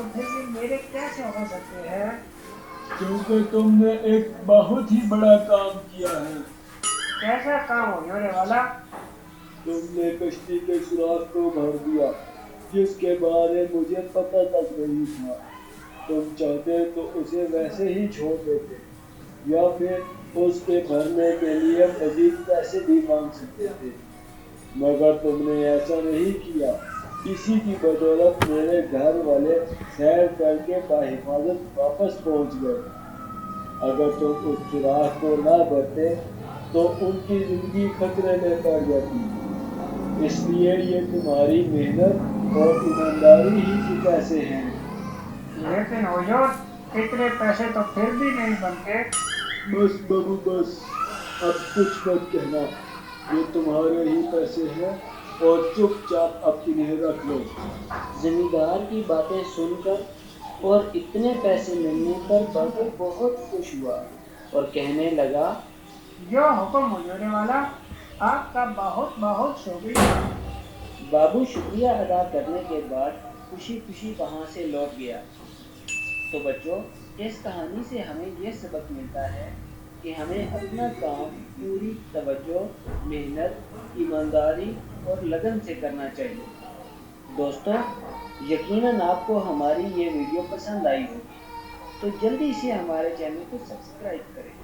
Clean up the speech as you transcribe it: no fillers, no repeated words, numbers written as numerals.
तो फिर भी मेरे कैसे हो सकते हैं? क्योंकि तुमने एक बहुत ही बड़ा काम किया है। कैसा काम होने वाला? तुमने कश्ती के सुराख को भर दिया, जिसके बारे मुझे पता तक नहीं था। तुम चाहते तो उसे वैसे ही छोड़ देते, या फिर उसके भरने के लिए मजीद पैसे भी मांग सकते थे, मगर तुमने ऐसा नहीं किया। इसी की बदौलत मेरे घर वाले सैर करके बाहिफाजत वापस पहुंच गए। अगर तुम उस सुराख को ना भरते तो उनकी जिंदगी खतरे में पड़ जाती। इसलिए ये तुम्हारी मेहनत और ईमानदारी ही के पैसे हैं। लेकिन हुजूर, इतने पैसे तो फिर भी नहीं बनते। बस बाबू बस, अब कुछ मत कहना। ये तुम्हारे ही पैसे हैं और चुपचाप अब इन्हें रख लो। जमींदार की बातें सुनकर और इतने पैसे मिलने पर बाबू बहुत खुश हुआ और कहने लगा, जो हुक्म हुजूर वाला, आपका बहुत बहुत शुक्रिया। बाबू शुक्रिया अदा करने के बाद खुशी खुशी वहाँ से लौट गया। तो बच्चों, इस कहानी से हमें यह सबक मिलता है कि हमें अपना काम पूरी तवज्जो, मेहनत, ईमानदारी और लगन से करना चाहिए। दोस्तों, यकीनन आपको हमारी ये वीडियो पसंद आई होगी, तो जल्दी से हमारे चैनल को सब्सक्राइब करें